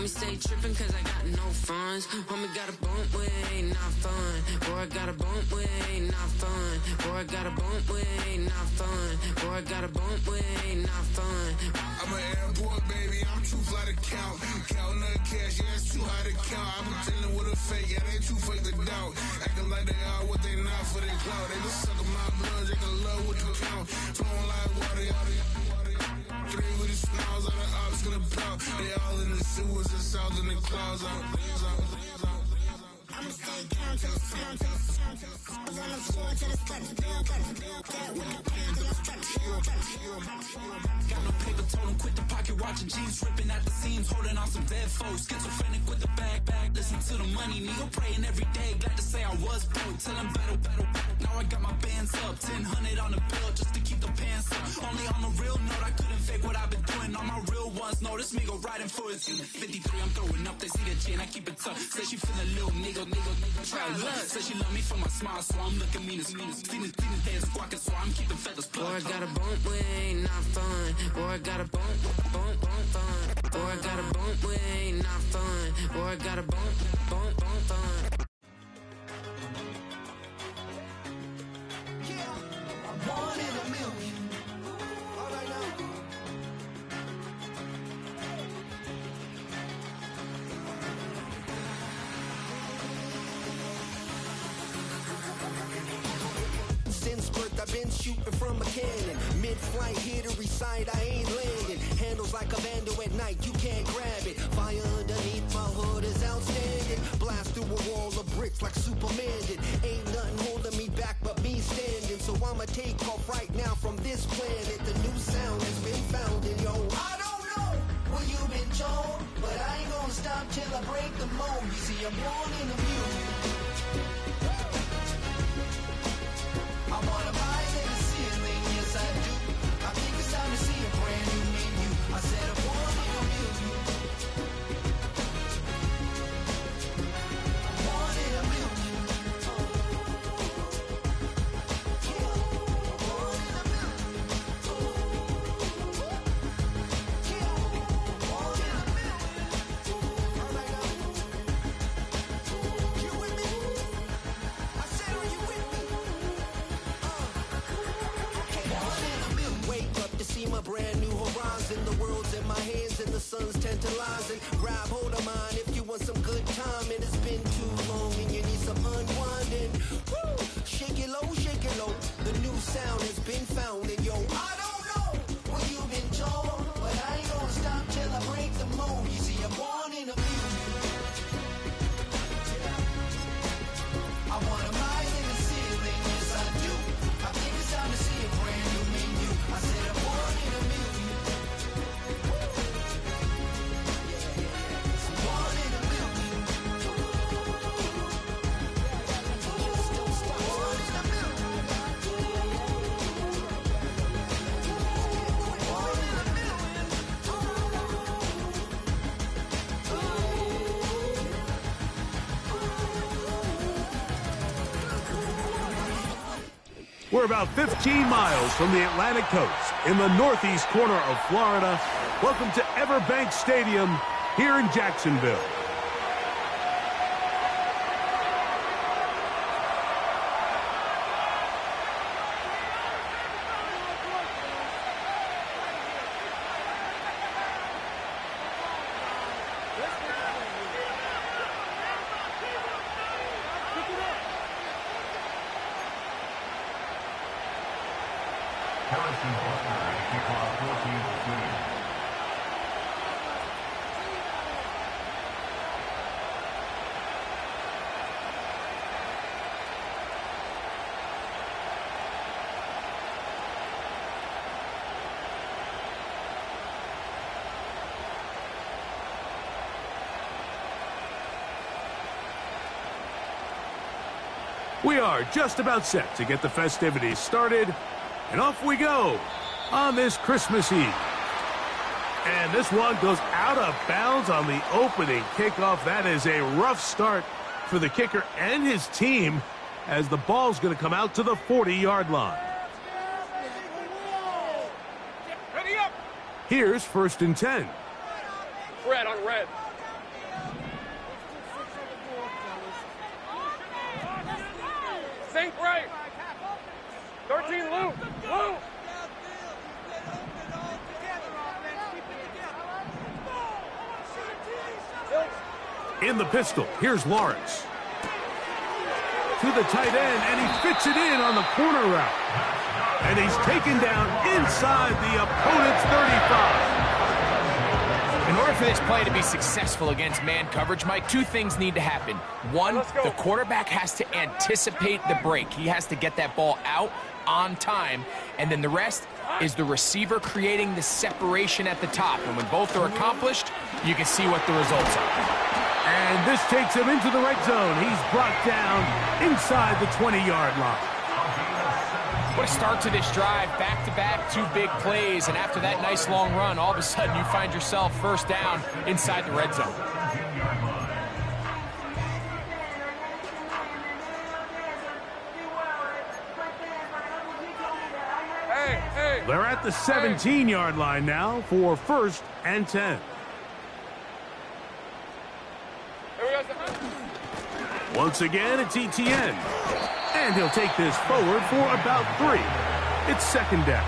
Homie stay tripping cause I got no funds. Homie got a bump with ain't not fun. Boy, I got a bump with ain't not fun. Boy, I got a bump with ain't not fun. Boy, I got a bump with ain't not fun. I'm an airport baby, I'm too fly to count. Counting the cash, yeah, it's too high to count. I'm pretending with a fake, yeah, they too fake to doubt. Acting like they are what they not for their clout. They just sucking my blood, they can love what you count. Flowing like water, three with the smiles, all the ops gonna pout. They all in the sewers and south in the clouds. I'ma stay down to the sound, to the sound, to the sound. On the floor to the steps, build, get with the pan to the steps. Got no paper, told him quit the pocket watching jeans, ripping at the seams, holding on some dead foes. Schizophrenic with the bag, listen to the money, nigga praying every day. Glad to say I was broke, tell him battle. Now I got my bands up, 1000 on the bill just to keep the pants up. Only on the real note, I couldn't fake what I've been doing. All my real ones know this nigga riding for his 53, I'm throwing up, they see the chain, I keep it tough. Say she feeling little nigga, try luck. Say she love me for my smile, so I'm looking mean as seen his head squawking, so I'm keeping feathers plucked. Boy, I got a bump with ain't not fun. Boy, I got a bump fun. Boy, I got a bump with ain't not fun. Boy, I got a bump fun. One in a million. All right now. Since birth, I've been shooting from a cannon. Mid-flight, here to recite, I ain't landing. Handles like a vandal at night, you can't grab it. Fire underneath my hood is outstanding. Blast through a wall of bricks like Superman did. Ain't nothing holding me back but me standing. So I'ma take off right now from this planet. The new sound has been found in yo. I don't know what you've been told, but I ain't gonna stop till I break the mold. You see, I'm born in a million. I wanna rise in the ceiling, yes I do. I think it's time to see a brand new menu. I said I'm born in a million. I'm born in a million. Born in a million. Born in a million. All right now. You with me? I said, are you with me? Wake up to see my brand new horizon. The world's in my hands and the sun's tantalizing. Grab hold of mine if you want some good time. And it's been too long and you need some unwinding. Woo! Shake it low, shake it low. The new sound has been found. And yo, I don't know what you've been told, but I ain't gonna stop till I break the mold. You see, I'm born in a million. I wanna rise in the ceiling, yes I do. I think it's time to see a brand new menu. I said I'm born in a million. I'm born in a million. Born in a million. Born in a million. We're about 15 miles from the Atlantic coast in the northeast corner of Florida. Welcome to Everbank Stadium here in Jacksonville. We are just about set to get the festivities started, and off we go on this Christmas Eve. And this one goes out of bounds on the opening kickoff. That is a rough start for the kicker and his team as the ball's going to come out to the 40-yard line. Ready up. Here's 1st and 10. Red on red. 13, Luke. Luke. In the pistol, here's Lawrence. To the tight end, and he fits it in on the corner route. And he's taken down inside the opponent's 35. In order for this play to be successful against man coverage, Mike, two things need to happen. One, the quarterback has to anticipate the break. He has to get that ball out on time. And then the rest is the receiver creating the separation at the top. And when both are accomplished, you can see what the results are. And this takes him into the red zone. He's brought down inside the 20-yard line. What a start to this drive. Back-to-back, two big plays. And after that nice long run, all of a sudden you find yourself first down inside the red zone. They're at the 17-yard line now for 1st and 10. Once again, it's ETN. And he'll take this forward for about 3. It's 2nd down.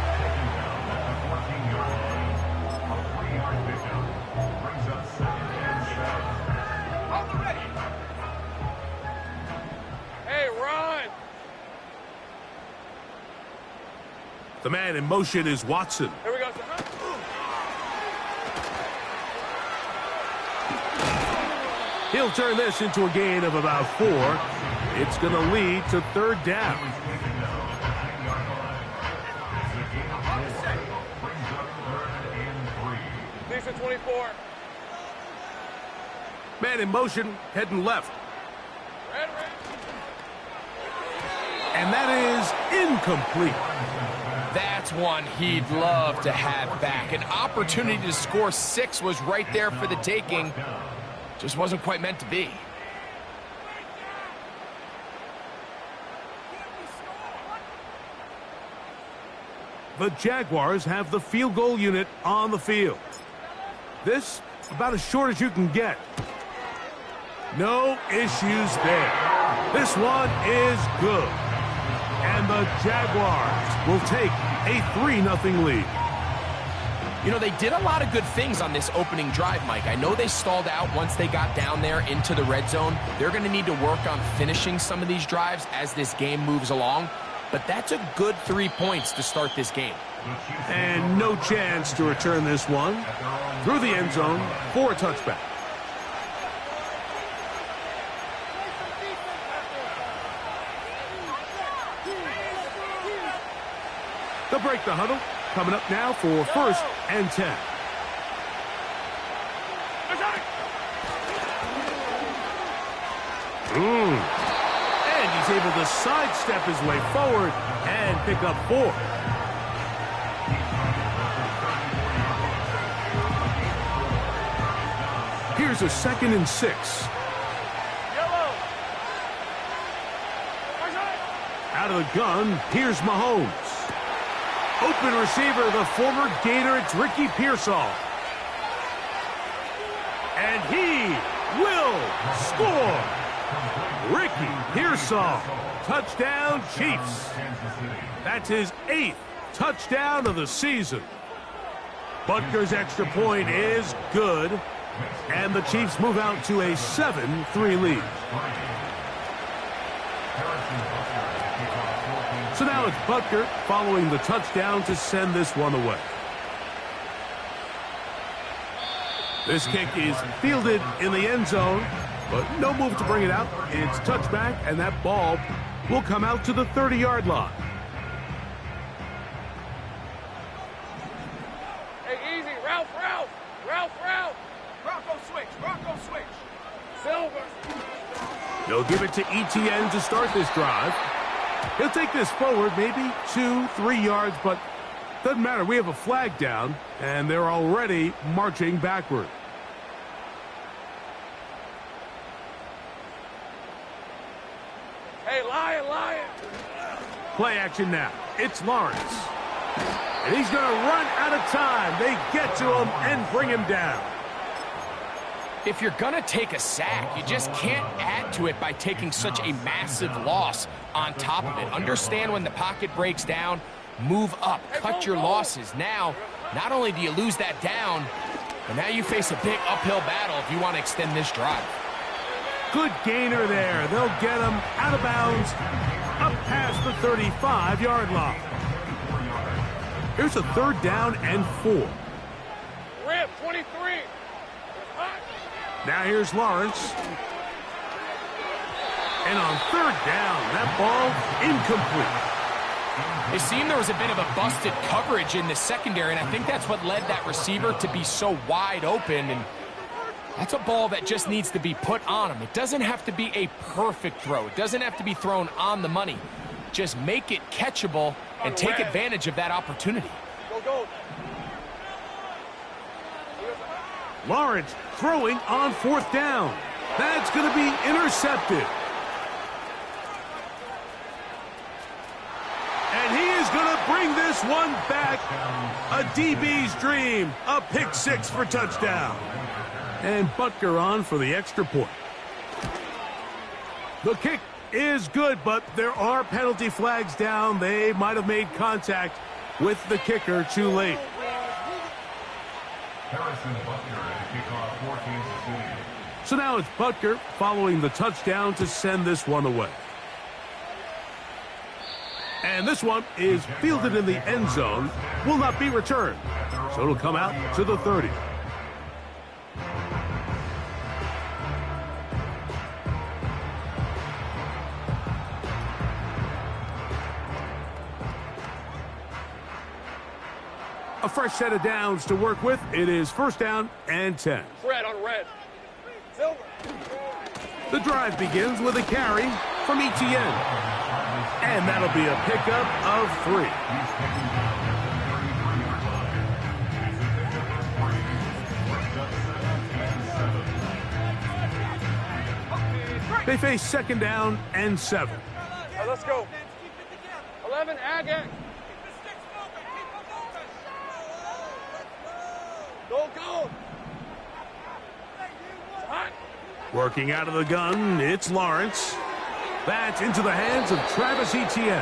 Hey, run! The man in motion is Watson. Here we go. He'll turn this into a gain of about 4. It's going to lead to 3rd down. Decent 24. Man in motion, heading left. Red. And that is incomplete. That's one he'd love to have back. An opportunity to score 6 was right there for the taking. Just wasn't quite meant to be. The Jaguars have the field goal unit on the field. This, about as short as you can get. No issues there. This one is good. And the Jaguars will take a 3-0 lead. You know, they did a lot of good things on this opening drive, Mike. I know they stalled out once they got down there into the red zone. They're going to need to work on finishing some of these drives as this game moves along. But that's a good 3 points to start this game. And no chance to return this one through the end zone for a touchback. They'll break the huddle. Coming up now for 1st and 10. And he's able to sidestep his way forward and pick up 4. Here's a 2nd and 6. Out of the gun, here's Mahomes. Open receiver, the former Gator, it's Ricky Pearsall. And he will score. Ricky Pearsall, touchdown Chiefs. That's his 8th touchdown of the season. Butker's extra point is good. And the Chiefs move out to a 7-3 lead. So now it's Butker following the touchdown to send this one away. This kick is fielded in the end zone, but no move to bring it out. It's touchback, and that ball will come out to the 30-yard line. Hey, easy. Ralph. Bronco switch. Silver. They'll give it to ETN to start this drive. He'll take this forward, maybe 2-3 yards, but doesn't matter. We have a flag down, and they're already marching backward. Hey, Lion. Play action now. It's Lawrence. And he's going to run out of time. They get to him and bring him down. If you're going to take a sack, you just can't add to it by taking such a massive loss on top of it. Understand when the pocket breaks down, move up, cut your losses. Now, not only do you lose that down, but now you face a big uphill battle if you want to extend this drive. Good gainer there. They'll get him out of bounds, up past the 35-yard line. Here's a 3rd down and 4. Rip, 23. Now here's Lawrence. And on 3rd down, that ball incomplete. It seemed there was a bit of a busted coverage in the secondary, and I think that's what led that receiver to be so wide open. And that's a ball that just needs to be put on him. It doesn't have to be a perfect throw. It doesn't have to be thrown on the money. Just make it catchable and take advantage of that opportunity. Go. Lawrence throwing on 4th down. That's going to be intercepted. And he is going to bring this one back. A DB's dream. A pick 6 for touchdown. And Butker on for the extra point. The kick is good, but there are penalty flags down. They might have made contact with the kicker too late. Harrison Butker at kickoff for Kansas City. So now it's Butker following the touchdown to send this one away. And this one is fielded in the end zone, will not be returned. So it'll come out to the 30. A fresh set of downs to work with. It is 1st down and 10. Red on red. Silver. The drive begins with a carry from Etienne. And that'll be a pickup of 3. They face 2nd down and 7. Right, let's go. 11, Agate. Go. Working out of the gun, it's Lawrence. That's into the hands of Travis Etienne.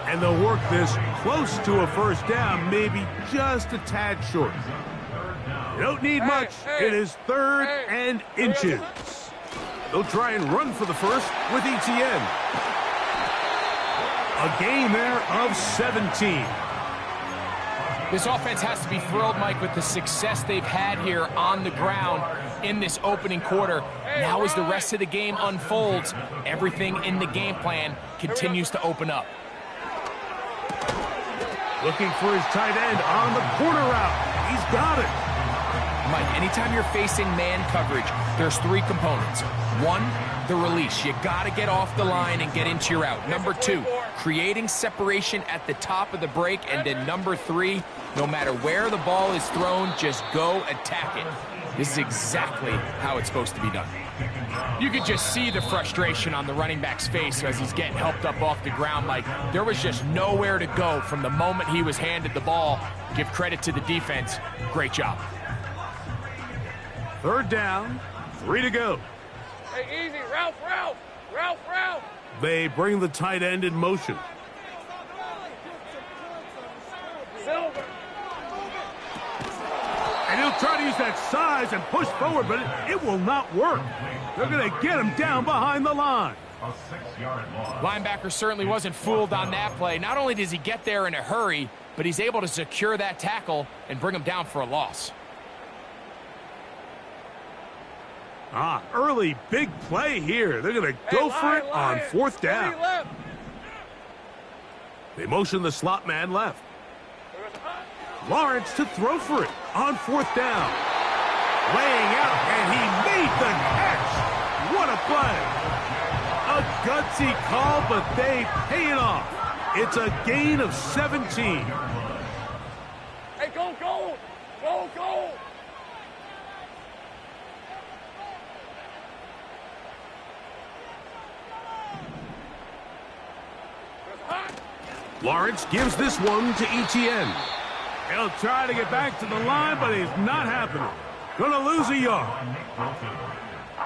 And they'll work this close to a 1st down, maybe just a tad short. You don't need much. It is 3rd and inches. They'll try and run for the 1st with Etienne. A gain there of 17. This offense has to be thrilled, Mike, with the success they've had here on the ground in this opening quarter. Now as the rest of the game unfolds, everything in the game plan continues to open up. Looking for his tight end on the corner route. He's got it. Mike, anytime you're facing man coverage, there's 3 components. 1, the release. You got to get off the line and get into your route. Number 2, creating separation at the top of the break. And then number 3, no matter where the ball is thrown, just go attack it. This is exactly how it's supposed to be done. You could just see the frustration on the running back's face as he's getting helped up off the ground. Like, there was just nowhere to go from the moment he was handed the ball. Give credit to the defense. Great job. 3rd down, 3 to go. Hey, easy. Ralph. They bring the tight end in motion. Silver. And he'll try to use that size and push forward, but it will not work. They're going to get him down behind the line. A 6-yard loss. Linebacker certainly wasn't fooled on that play. Not only does he get there in a hurry, but he's able to secure that tackle and bring him down for a loss. Early big play here. They're going to go for it on 4th down. They motion the slot man left. Lawrence to throw for it on 4th down. Laying out, and he made the catch. What a play. A gutsy call, but they pay it off. It's a gain of 17. Hey, go. Lawrence gives this one to Etienne. He'll try to get back to the line, but it's not happening. Gonna lose a yard.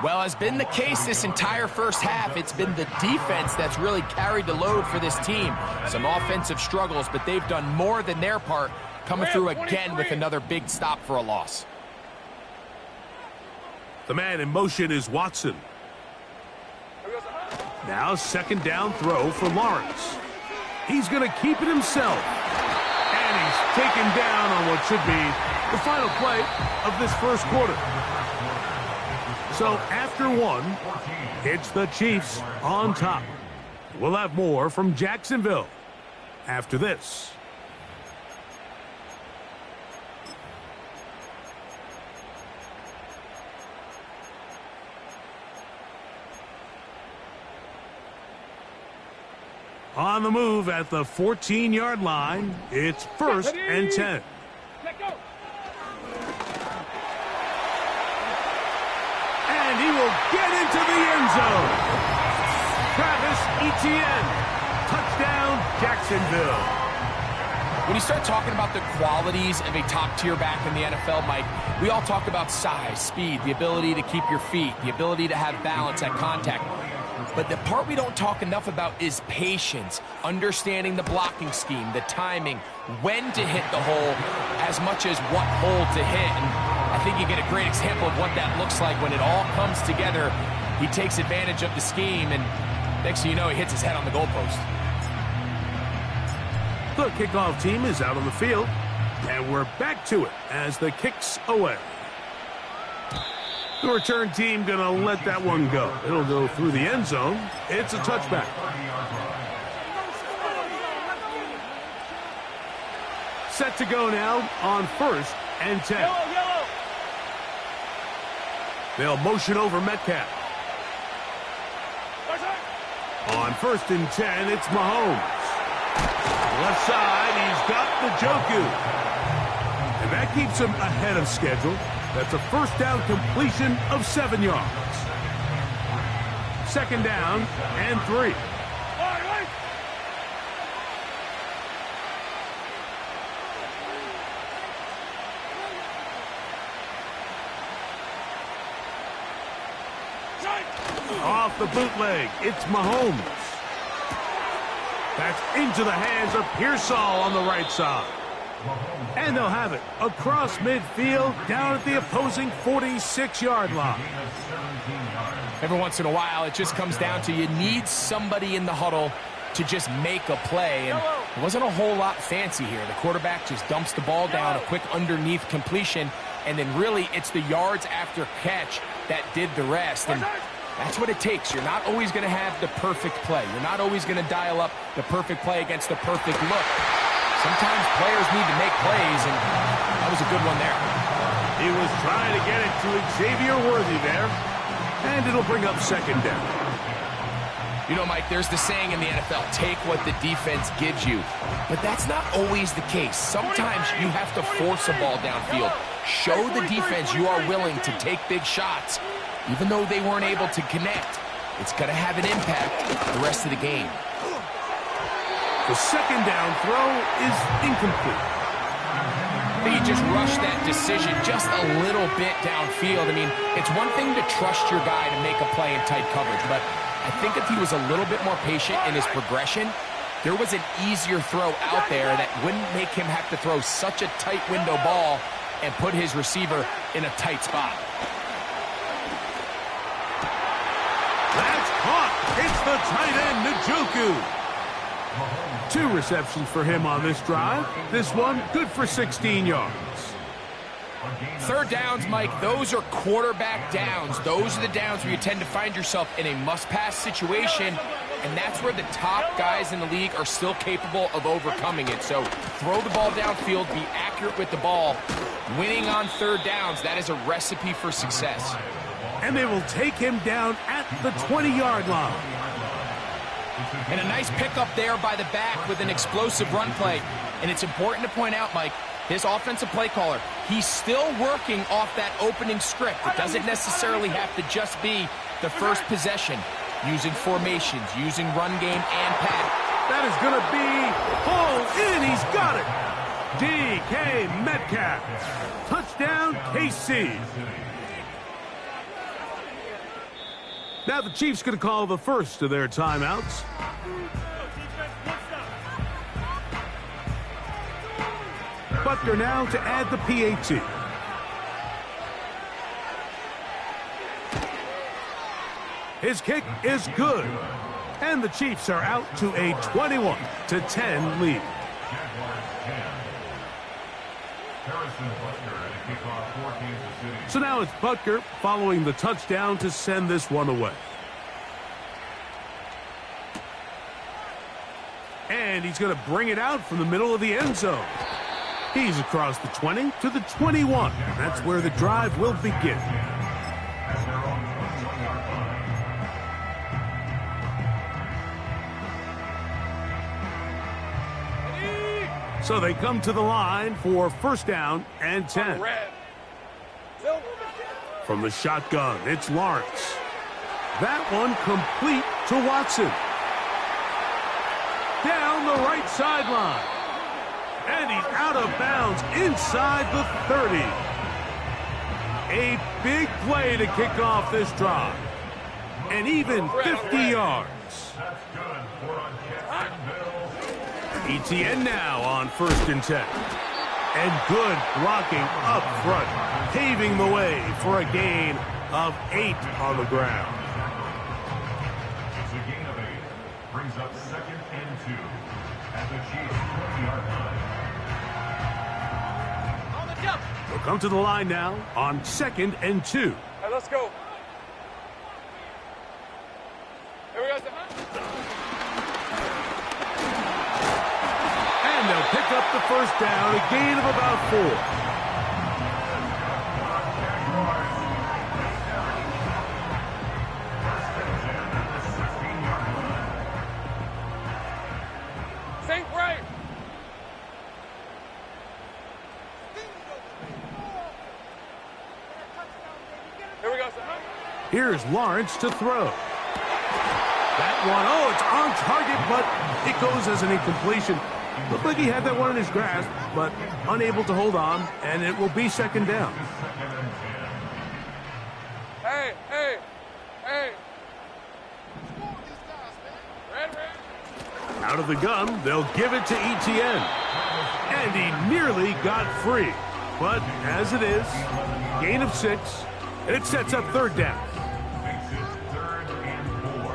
Well, has been the case this entire first half. It's been the defense that's really carried the load for this team. Some offensive struggles, but they've done more than their part, coming through again with another big stop for a loss. The man in motion is Watson. Now second down throw for Lawrence. He's going to keep it himself. And he's taken down on what should be the final play of this first quarter. So after one, it's the Chiefs on top. We'll have more from Jacksonville after this. On the move at the 14-yard line, it's 1st and 10. And he will get into the end zone. Travis Etienne, touchdown Jacksonville. When you start talking about the qualities of a top-tier back in the NFL, Mike, we all talk about size, speed, the ability to keep your feet, the ability to have balance at contact. But the part we don't talk enough about is patience, understanding the blocking scheme, the timing, when to hit the hole, as much as what hole to hit. And I think you get a great example of what that looks like when it all comes together. He takes advantage of the scheme, and next thing you know, he hits his head on the goalpost. The kickoff team is out on the field, and we're back to it as the kick's away. The return team going to let that one go. It'll go through the end zone. It's a touchback. Set to go now on 1st and 10. They'll motion over Metcalf. On 1st and 10, it's Mahomes. Left side, he's got Njoku. And that keeps him ahead of schedule. That's a first down completion of 7 yards. Second down and 3. Off the bootleg, it's Mahomes. That's into the hands of Pearsall on the right side. And they'll have it across midfield down at the opposing 46-yard line. Every once in a while, it just comes down to you need somebody in the huddle to just make a play. And it wasn't a whole lot fancy here. The quarterback just dumps the ball down, a quick underneath completion, and then really it's the yards after catch that did the rest. And that's what it takes. You're not always going to have the perfect play. You're not always going to dial up the perfect play against the perfect look. Sometimes players need to make plays, and that was a good one there. He was trying to get it to Xavier Worthy there, and it'll bring up second down. You know, Mike, there's the saying in the NFL, take what the defense gives you. But that's not always the case. Sometimes you have to force a ball downfield. Show the defense you are willing to take big shots, even though they weren't able to connect. It's going to have an impact the rest of the game. The second down throw is incomplete. He just rushed that decision just a little bit downfield. I mean, it's one thing to trust your guy to make a play in tight coverage, but I think if he was a little bit more patient in his progression, there was an easier throw out there that wouldn't make him have to throw such a tight window ball and put his receiver in a tight spot. That's caught. It's the tight end, Njoku. 2 receptions for him on this drive. This one good for 16 yards. Third downs, Mike, those are quarterback downs. Those are the downs where you tend to find yourself in a must-pass situation, and that's where the top guys in the league are still capable of overcoming it. So throw the ball downfield, be accurate with the ball. Winning on third downs, that is a recipe for success. And they will take him down at the 20-yard line. And a nice pickup there by the back with an explosive run play. And it's important to point out, Mike, his offensive play caller, he's still working off that opening script. It doesn't necessarily have to just be the first possession. Using formations, using run game and pass. That is going to be hauled in. He's got it. DK Metcalf. Touchdown, touchdown, KC. Now the Chiefs going to call the first of their timeouts. Butker now to add the PAT. His kick is good. And the Chiefs are out to a 21-10 lead. So now it's Butker following the touchdown to send this one away. And he's going to bring it out from the middle of the end zone. He's across the 20 to the 21. That's where the drive will begin. So they come to the line for first down and 10. From the shotgun, it's Lawrence. That one complete to Watson. Down the right sideline. And he's out of bounds inside the 30. A big play to kick off this drive. And even 50 yards. ETN now on first and 10. And good blocking up front, paving the way for a gain of 8 on the ground. It's a gain of 8. Brings up second and 2 at the Chiefs' 20-yard line. On the jump. We'll come to the line now on second and 2. All right, let's go. Here we go. And they'll pick up the first down, a gain of about 4. Think right. Here we go. Here's Lawrence to throw. That one, oh, it's on target, but it goes as an incompletion. Looked like he had that one in his grasp, but unable to hold on, and it will be second down. Hey. Red. Out of the gun, they'll give it to ETN. And he nearly got free. But as it is, gain of 6, and it sets up third down. Makes it third and 4.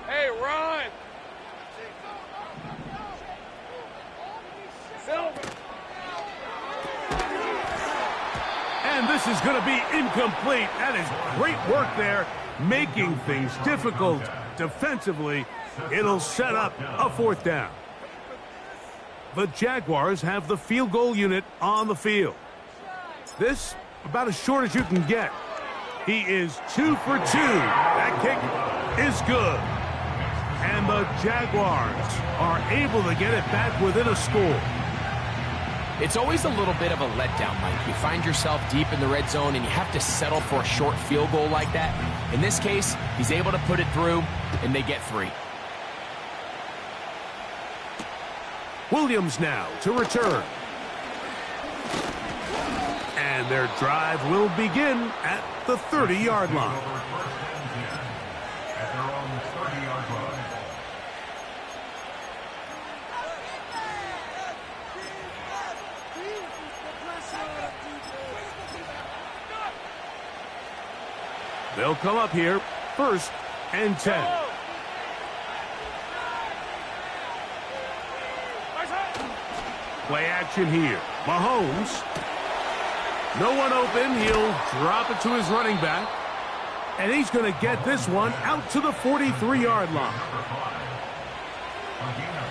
Hey, run. Silver. And this is going to be incomplete. That is great work there, making things difficult defensively. It'll set up a fourth down. The Jaguars have the field goal unit on the field. This, about as short as you can get. He is 2 for 2. That kick is good. And the Jaguars are able to get it back within a score. It's always a little bit of a letdown, Mike. You find yourself deep in the red zone and you have to settle for a short field goal like that. In this case, he's able to put it through, and they get 3. Williams now to return. And their drive will begin at the 30-yard line. At their own 30-yard line. They'll come up here, first and 10. Play action here. Mahomes. No one open. He'll drop it to his running back. And he's going to get this one out to the 43-yard line. A gain of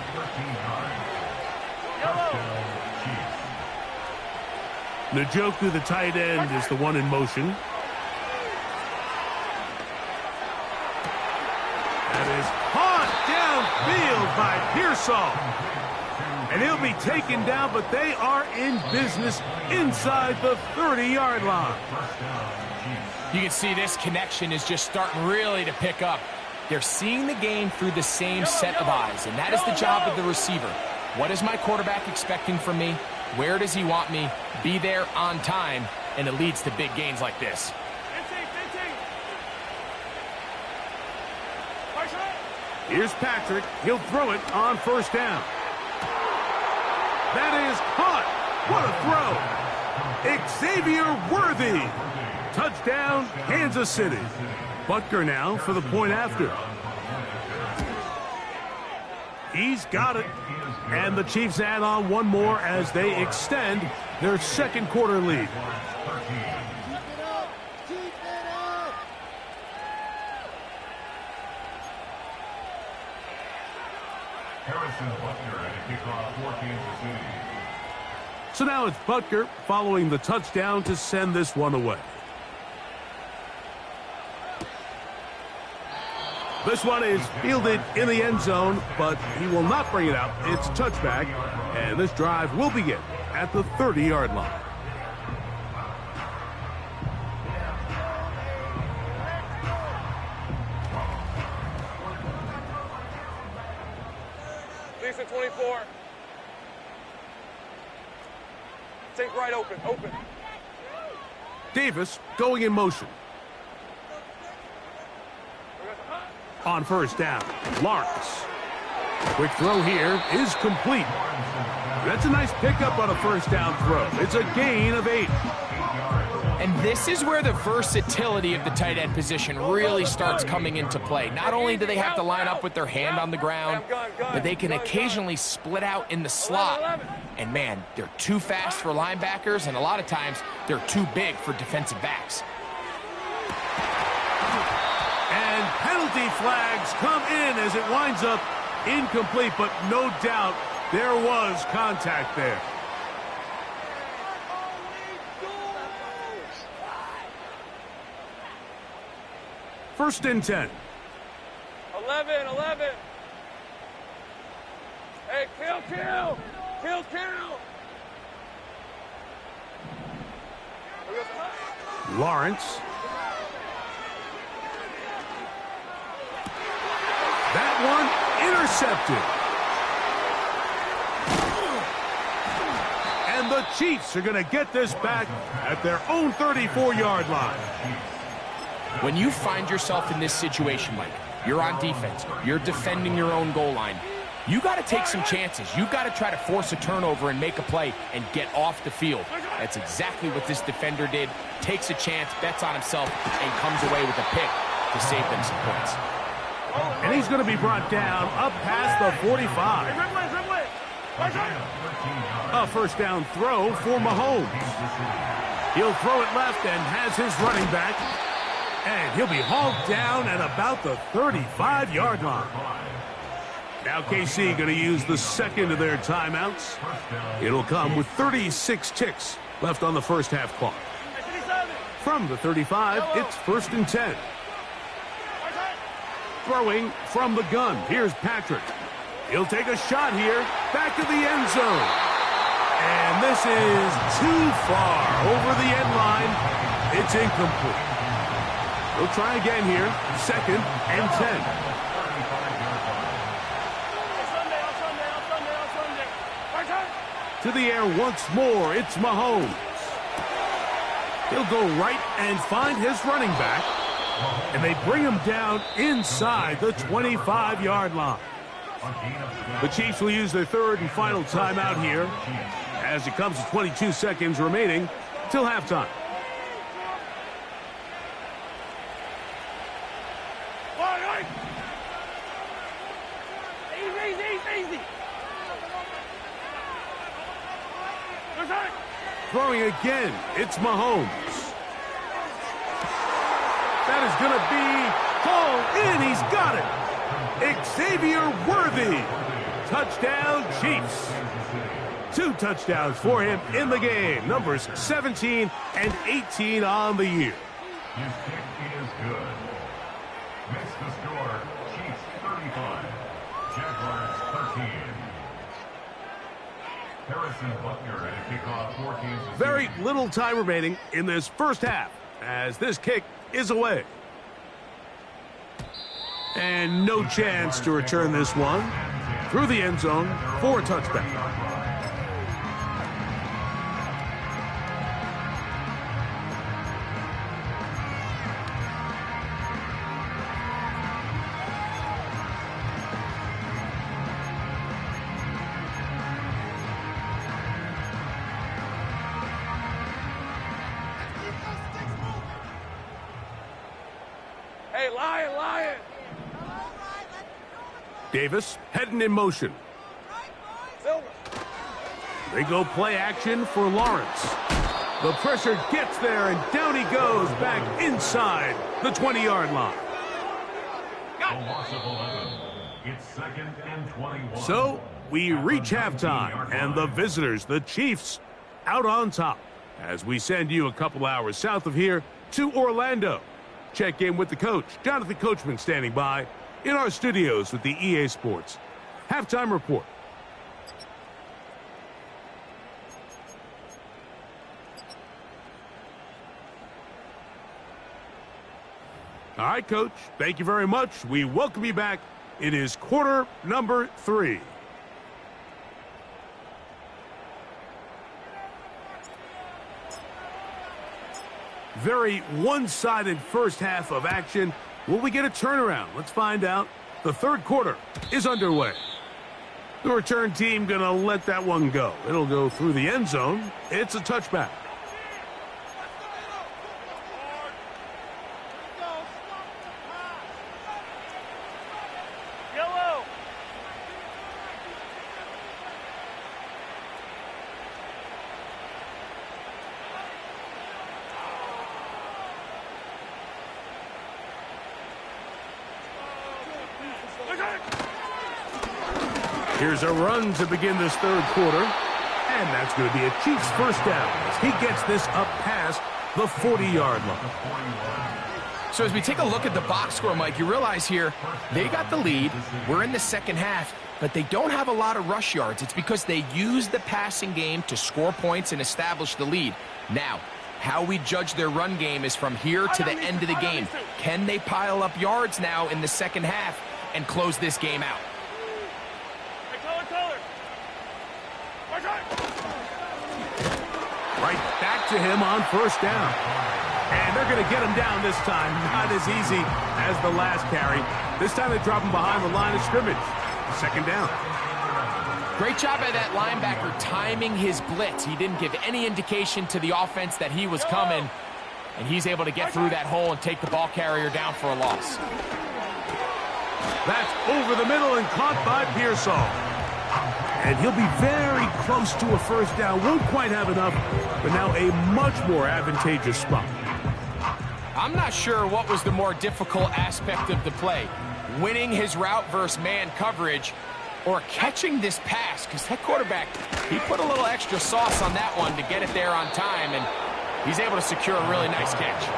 13 yards. Njoku, the tight end, is the one in motion. That is caught downfield by Pearsall. And he'll be taken down, but they are in business inside the 30-yard line. You can see this connection is just starting really to pick up. They're seeing the game through the same set of eyes, and that is the job of the receiver. What is my quarterback expecting from me? Where does he want me? Be there on time, and it leads to big gains like this. Here's Patrick. He'll throw it on first down. That is caught. What a throw. Xavier Worthy. Touchdown, Kansas City. Butker now for the point after. He's got it. And the Chiefs add on one more as they extend their second quarter lead. Harrison Butker at a kickoff for Kansas City. So now it's Butker following the touchdown to send this one away. This one is fielded in the end zone, but he will not bring it out. It's touchback, and this drive will begin at the 30-yard line. Lisa 24. Take right open. Davis going in motion. On first down, Lawrence. Quick throw here is complete. That's a nice pickup on a first down throw. It's a gain of 8. And this is where the versatility of the tight end position really starts coming into play. Not only do they have to line up with their hand on the ground, but they can occasionally split out in the slot. And man, they're too fast for linebackers, and a lot of times they're too big for defensive backs. And penalty flags come in as it winds up incomplete, but no doubt there was contact there. First and 10. 11. Hey, kill. Lawrence. That one intercepted. And the Chiefs are going to get this back at their own 34-yard line. When you find yourself in this situation, Mike, you're on defense, you're defending your own goal line, you got to take some chances. You got to try to force a turnover and make a play and get off the field. That's exactly what this defender did. Takes a chance, bets on himself, and comes away with a pick to save them some points. And he's going to be brought down up past the 45. A first down throw for Mahomes. He'll throw it left and has his running back. And he'll be hauled down at about the 35-yard line. Now KC going to use the second of their timeouts. It'll come with 36 ticks left on the first half clock. From the 35, it's first and 10. Throwing from the gun. Here's Patrick. He'll take a shot here. Back to the end zone. And this is too far over the end line. It's incomplete. We'll try again here. Second and 10. To the air once more. It's Mahomes. He'll go right and find his running back. And they bring him down inside the 25-yard line. The Chiefs will use their third and final timeout here as it comes to 22 seconds remaining till halftime. Easy. Throwing again, it's Mahomes. That is going to be hauled in. He's got it. Xavier Worthy. Touchdown, Chiefs. 2 touchdowns for him in the game. Numbers 17 and 18 on the year. His kick is good. Makes the score, Chiefs 35, Jaguars 13. Harrison Butker at a kickoff for Kansas City. Very little time remaining in this first half as this kick is away. And no chance to return this one through the end zone for a touchback. Hey, Lion! Davis heading in motion. They go play action for Lawrence. The pressure gets there, and down he goes back inside the 20-yard line. A loss of 11. It's 2nd and 21. So we reach halftime, and the visitors, the Chiefs, out on top as we send you a couple hours south of here to Orlando. Check in with the coach, Jonathan Coachman, standing by in our studios with the EA Sports Halftime Report. All right, Coach, thank you very much. We welcome you back. It is quarter number 3. Very one-sided first half of action. Will we get a turnaround? Let's find out. The third quarter is underway. The return team going to let that one go. It'll go through the end zone. It's a touchback. Yellow! Here's a run to begin this third quarter. And that's going to be a Chiefs first down as he gets this up past the 40-yard line. So as we take a look at the box score, Mike, you realize here they got the lead. We're in the second half, but they don't have a lot of rush yards. It's because they use the passing game to score points and establish the lead. Now, how we judge their run game is from here to the end of the game. Can they pile up yards now in the second half and close this game out? Right back to him on first down. And they're going to get him down this time. Not as easy as the last carry. This time they drop him behind the line of scrimmage. Second down. Great job by that linebacker timing his blitz. He didn't give any indication to the offense that he was coming. And he's able to get through that hole and take the ball carrier down for a loss. That's over the middle and caught by Pearsall. And he'll be very close to a first down. Won't quite have enough, but now a much more advantageous spot. I'm not sure what was the more difficult aspect of the play. Winning his route versus man coverage or catching this pass, because that quarterback, he put a little extra sauce on that one to get it there on time, and he's able to secure a really nice catch.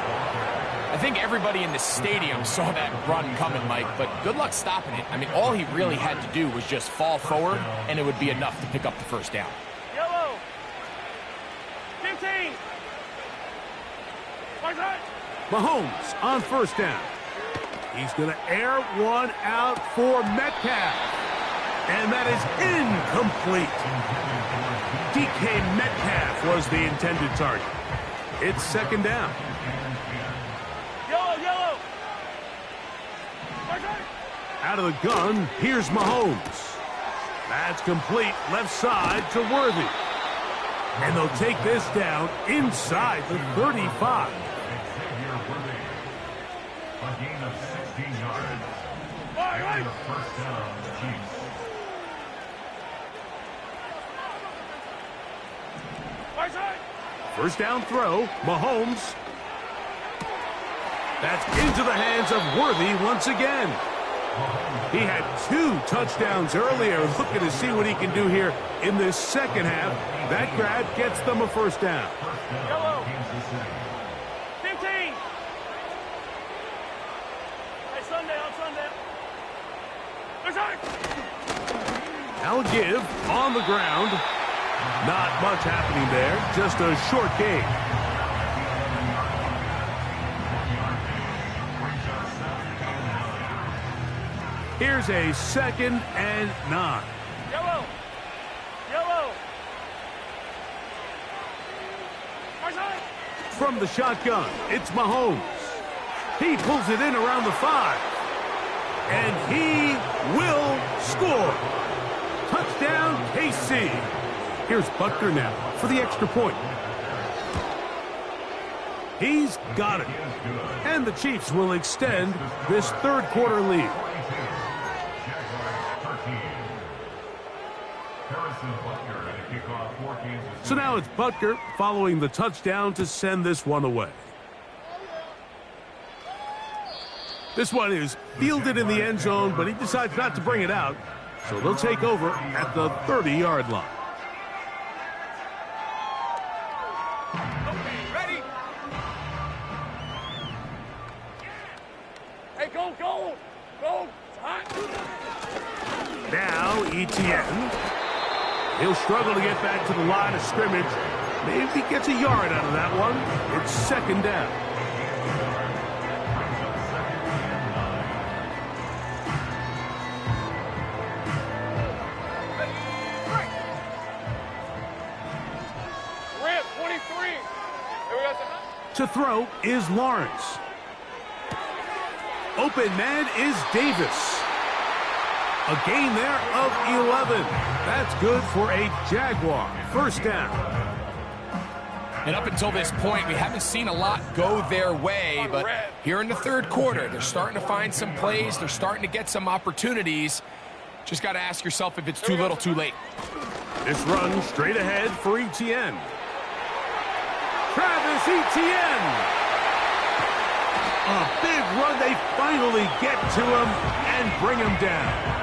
I think everybody in the stadium saw that run coming, Mike, but good luck stopping it. I mean, all he really had to do was just fall forward, and it would be enough to pick up the first down. Yellow! 15! Mahomes on first down. He's going to air one out for Metcalf. And that is incomplete. DK Metcalf was the intended target. It's second down. Yellow! Out of the gun, here's Mahomes. That's complete left side to Worthy. And they'll take this down inside the 35. A gain of 16 yards. And a first down, Chiefs. First down throw, Mahomes. That's into the hands of Worthy once again. He had 2 touchdowns earlier. Looking to see what he can do here in this second half. That grab gets them a first down. Yellow! 15! Hey, Sunday. Now give on the ground. Not much happening there, just a short game. Here's a 2nd and 9. Yellow. Yellow. From the shotgun, it's Mahomes. He pulls it in around the 5. And he will score. Touchdown, KC. Here's Butker now for the extra point. He's got it. And the Chiefs will extend this third-quarter lead. So now it's Butker following the touchdown to send this one away. This one is fielded in the end zone, but he decides not to bring it out. So they'll take over at the 30-yard line. Okay, ready? Hey, go, go! Go! Now Etienne. He'll struggle to get back to the line of scrimmage. Maybe he gets a yard out of that one. It's 2nd down. Rip, 23. To throw is Lawrence. Open man is Davis. A gain there of 11. That's good for a Jaguar. 1st down. And up until this point, we haven't seen a lot go their way, but here in the third quarter, they're starting to find some plays. They're starting to get some opportunities. Just got to ask yourself if it's too little, too late. This run straight ahead for Etienne. Travis Etienne. A big run. They finally get to him and bring him down.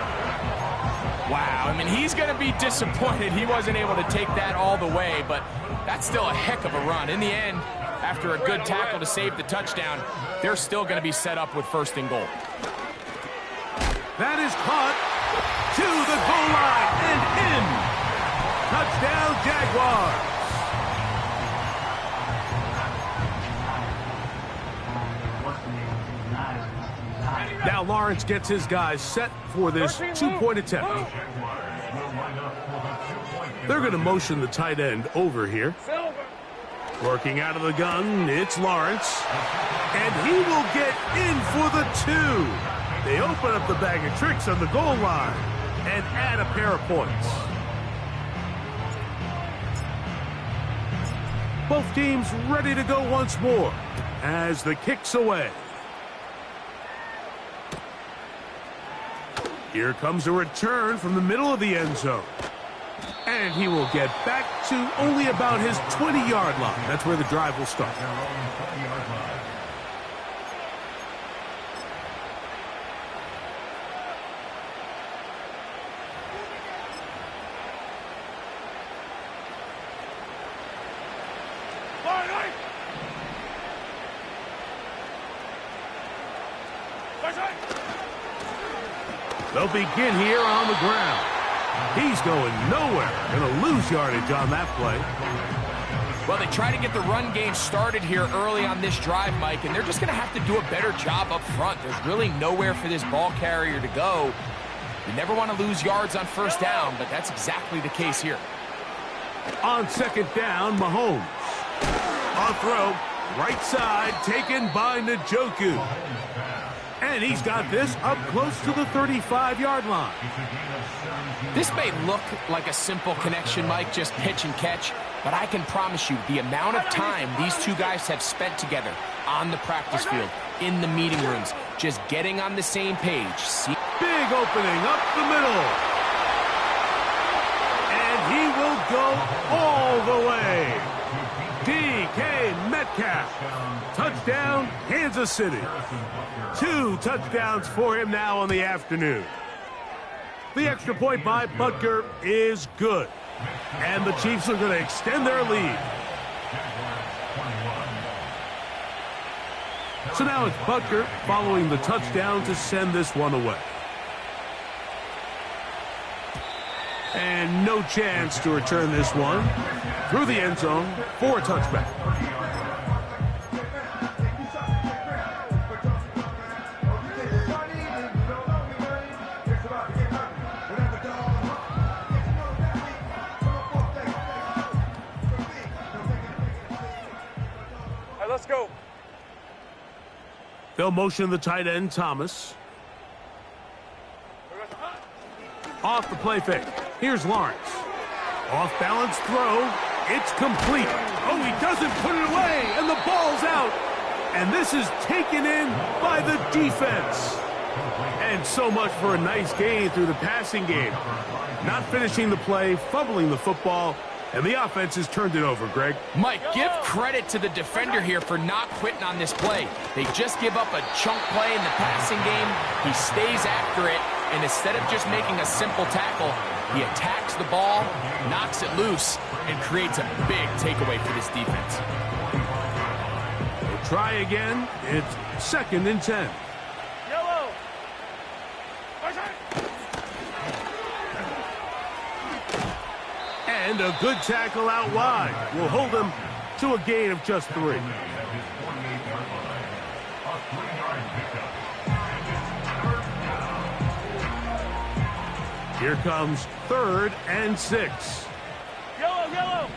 Wow, I mean, he's going to be disappointed he wasn't able to take that all the way, but that's still a heck of a run. In the end, after a good tackle to save the touchdown, they're still going to be set up with 1st and goal. That is caught to the goal line and in. Touchdown, Jaguars. Now Lawrence gets his guys set for this 2-point attempt. They're going to motion the tight end over here. Working out of the gun, it's Lawrence. And he will get in for the 2. They open up the bag of tricks on the goal line and add a pair of points. Both teams ready to go once more as the kick's away. Here comes a return from the middle of the end zone. And he will get back to only about his 20-yard line. That's where the drive will start. They'll begin here on the ground. He's going nowhere. Going to lose yardage on that play. Well, they try to get the run game started here early on this drive, Mike, and they're just going to have to do a better job up front. There's really nowhere for this ball carrier to go. You never want to lose yards on 1st down, but that's exactly the case here. On 2nd down, Mahomes. On throw, right side, taken by Njoku. And he's got this up close to the 35-yard line. This may look like a simple connection, Mike, just pitch and catch, but I can promise you the amount of time these two guys have spent together on the practice field, in the meeting rooms, just getting on the same page. See? Big opening up the middle. And he will go all the way. DK Metcalf. Touchdown, Kansas City. 2 touchdowns for him now on the afternoon. The extra point by Butker is good. And the Chiefs are going to extend their lead. So now it's Butker following the touchdown to send this one away. And no chance to return this one through the end zone for a touchback. Let's go. They'll motion the tight end, Thomas. Off the play fake. Here's Lawrence. Off balance throw. It's complete. Oh, he doesn't put it away, and the ball's out. And this is taken in by the defense. And so much for a nice gain through the passing game. Not finishing the play, fumbling the football, and the offense has turned it over, Greg. Mike, give credit to the defender here for not quitting on this play. They just give up a chunk play in the passing game. He stays after it, and instead of just making a simple tackle, he attacks the ball, knocks it loose, and creates a big takeaway for this defense. We'll try again. It's 2nd and 10. Yellow. And a good tackle out wide will hold him to a gain of just 3. Here comes 3rd and 6. Yellow, yellow.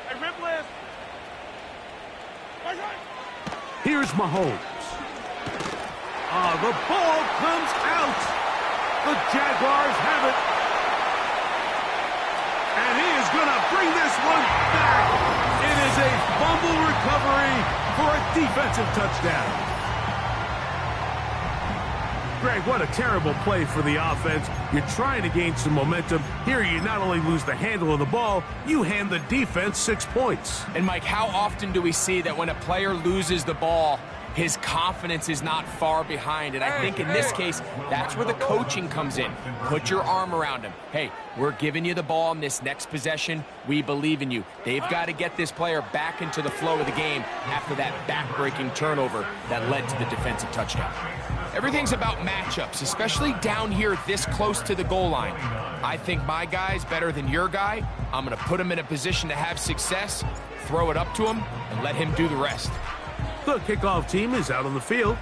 Hey, rip list. Here's Mahomes. The ball comes out. The Jaguars have it. And he is going to bring this one back. It is a fumble recovery for a defensive touchdown. Greg, what a terrible play for the offense. You're trying to gain some momentum. Here you not only lose the handle of the ball, you hand the defense 6 points. And Mike, how often do we see that when a player loses the ball, his confidence is not far behind? And I think in this case, that's where the coaching comes in. Put your arm around him. Hey, we're giving you the ball in this next possession. We believe in you. They've got to get this player back into the flow of the game after that back-breaking turnover that led to the defensive touchdown. Everything's about matchups, especially down here this close to the goal line. I think my guy's better than your guy. I'm going to put him in a position to have success, throw it up to him, and let him do the rest. The kickoff team is out on the field,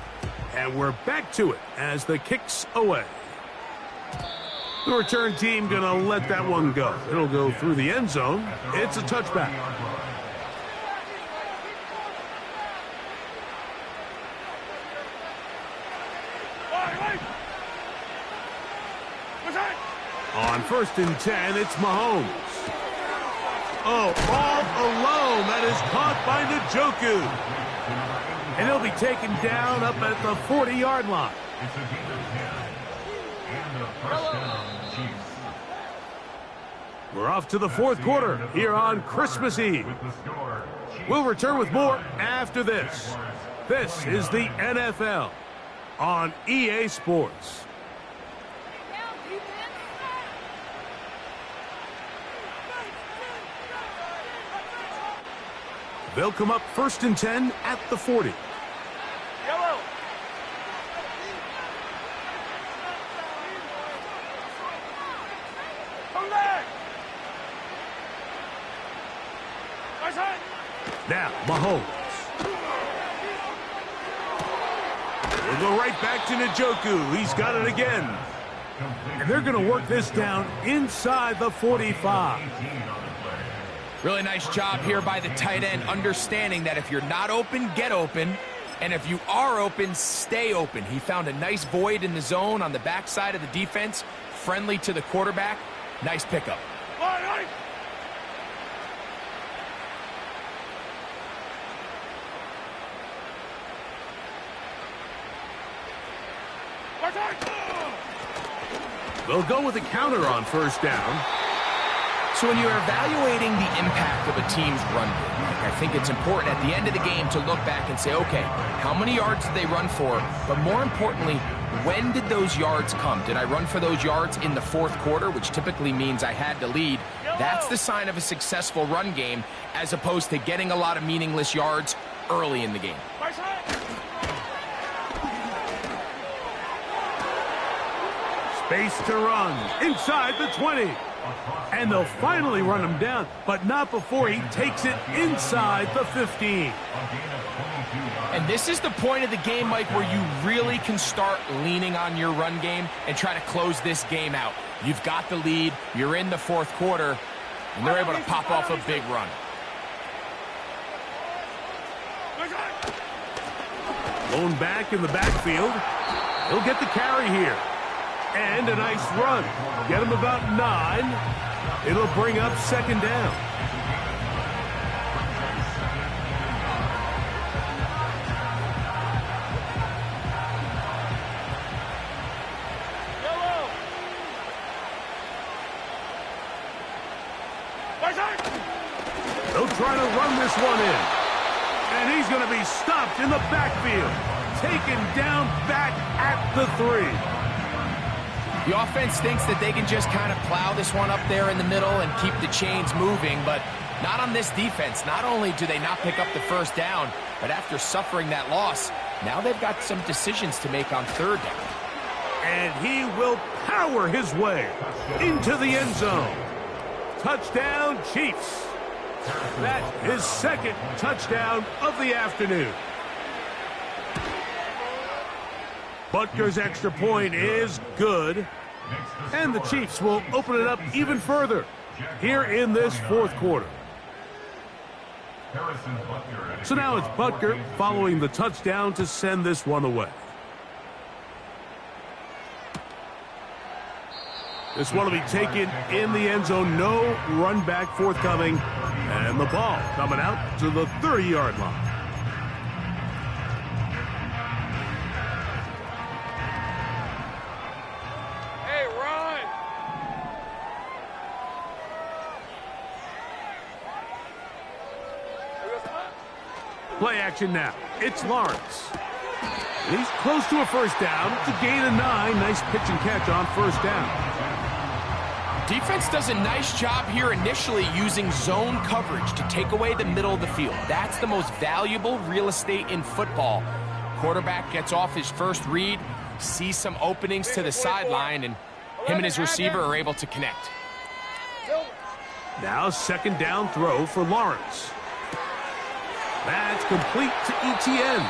and we're back to it as the kick's away. The return team going to let that one go. It'll go through the end zone. It's a touchback. On 1st and 10, it's Mahomes. Oh, all alone. That is caught by Njoku. And he'll be taken down up at the 40-yard line. We're off to the 4th quarter here on Christmas Eve. We'll return with more after this. This is the NFL on EA Sports. They'll come up 1st and 10 at the 40. Yellow. Come back. Now, Mahomes. We'll go right back to Njoku. He's got it again. And they're going to work this down inside the 45. Really nice job here by the tight end, understanding that if you're not open, get open. And if you are open, stay open. He found a nice void in the zone on the backside of the defense, friendly to the quarterback. Nice pickup. They'll go with a counter on 1st down. So when you're evaluating the impact of a team's run game, I think it's important at the end of the game to look back and say, okay, how many yards did they run for? But more importantly, when did those yards come? Did I run for those yards in the 4th quarter, which typically means I had to lead? That's the sign of a successful run game, as opposed to getting a lot of meaningless yards early in the game. Space to run inside the 20. And they'll finally run him down, but not before he takes it inside the 15. And this is the point of the game, Mike, where you really can start leaning on your run game and try to close this game out. You've got the lead, you're in the fourth quarter, and they're able to pop off a big run. Blown back in the backfield. He'll get the carry here. And a nice run. Get him about 9. It'll bring up second down. They'll try to run this one in. And he's going to be stopped in the backfield. Taken down back at the 3. The offense thinks that they can just kind of plow this one up there in the middle and keep the chains moving, but not on this defense. Not only do they not pick up the first down, but after suffering that loss, now they've got some decisions to make on third down. And he will power his way into the end zone. Touchdown, Chiefs. That's his second touchdown of the afternoon. Butker's extra point is good, and the Chiefs will open it up even further here in this fourth quarter. So now it's Butker following the touchdown to send this one away. This one will be taken in the end zone. No run back forthcoming, and the ball coming out to the 30-yard line. Play action now. It's Lawrence. He's close to a first down to gain a 9. Nice pitch and catch on first down. Defense does a nice job here initially using zone coverage to take away the middle of the field. That's the most valuable real estate in football. Quarterback gets off his first read, sees some openings to the sideline, and him and his receiver are able to connect. Now second down throw for Lawrence. That's complete to Etienne.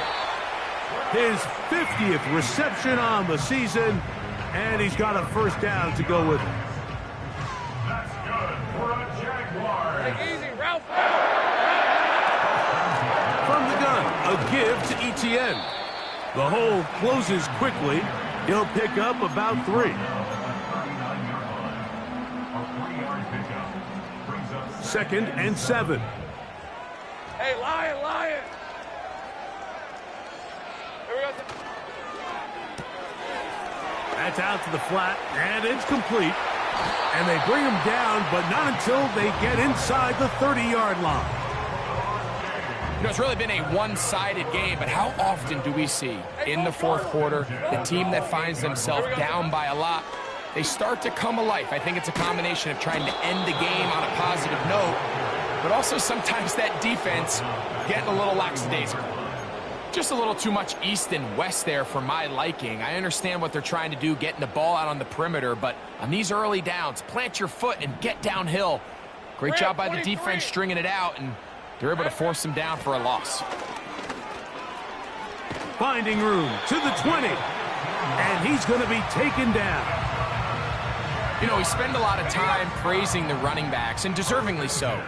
His 50th reception on the season, and he's got a first down to go with it. That's good for a Jaguar. Take easy, Ralph. From the gun, a give to Etienne. The hole closes quickly. He'll pick up about 3. Second and 7. Hey, Lion, Lion. Here we go. That's out to the flat, and it's complete. And they bring him down, but not until they get inside the 30-yard line. You know, it's really been a one-sided game, but how often do we see in the fourth quarter the team that finds themselves down by a lot, they start to come alive? I think it's a combination of trying to end the game on a positive note, but also sometimes that defense getting a little lackadaisical. Just a little too much east and west there for my liking. I understand what they're trying to do, getting the ball out on the perimeter, but on these early downs, plant your foot and get downhill. Great job by the defense stringing it out, and they're able to force them down for a loss. Finding room to the 20, and he's going to be taken down. You know, we spend a lot of time praising the running backs, and deservingly so.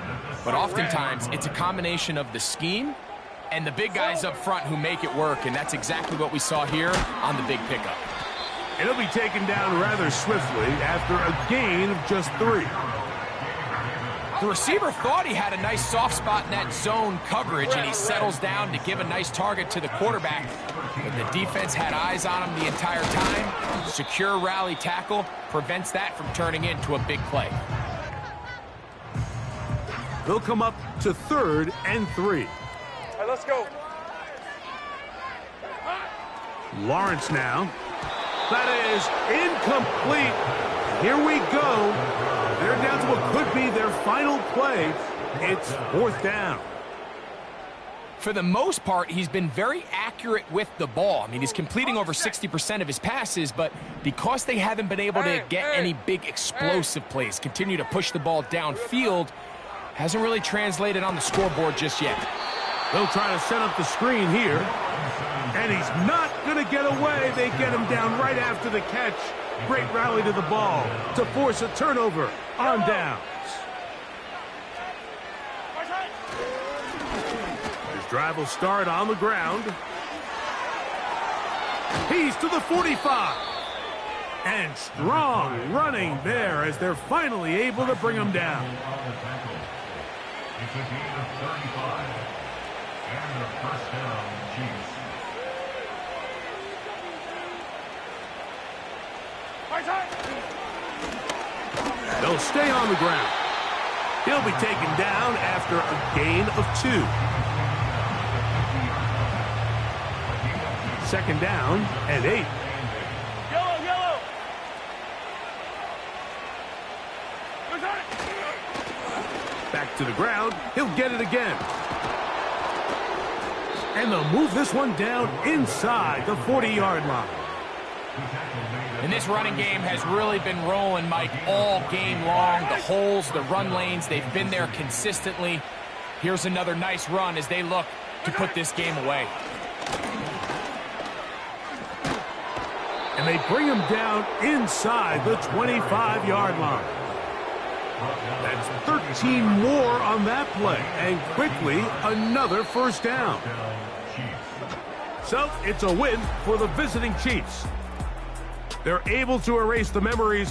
But oftentimes, it's a combination of the scheme and the big guys up front who make it work, and that's exactly what we saw here on the big pickup. It'll be taken down rather swiftly after a gain of just 3. The receiver thought he had a nice soft spot in that zone coverage, and he settles down to give a nice target to the quarterback. But the defense had eyes on him the entire time. Secure rally tackle prevents that from turning into a big play. They'll come up to 3rd and 3. All right, let's go. Lawrence now. That is incomplete. Here we go. They're down to what could be their final play. It's 4th down. For the most part, he's been very accurate with the ball. I mean, he's completing over 60% of his passes, but because they haven't been able to get any big explosive plays, continue to push the ball downfield, hasn't really translated on the scoreboard just yet. They'll try to set up the screen here. And he's not going to get away. They get him down right after the catch. Great rally to the ball to force a turnover on downs. His drive will start on the ground. He's to the 45. And strong running there as they're finally able to bring him down. It's a gain of 35. And a first down, Chiefs. They'll stay on the ground. He'll be taken down after a gain of 2. Second down and 8. Yellow. Back to the ground. He'll get it again. And they'll move this one down inside the 40-yard line. And this running game has really been rolling, Mike, all game long. The holes, the run lanes, they've been there consistently. Here's another nice run as they look to put this game away. And they bring him down inside the 25-yard line. That's 13 more on that play. And quickly, another first down. So, it's a win for the visiting Chiefs. They're able to erase the memories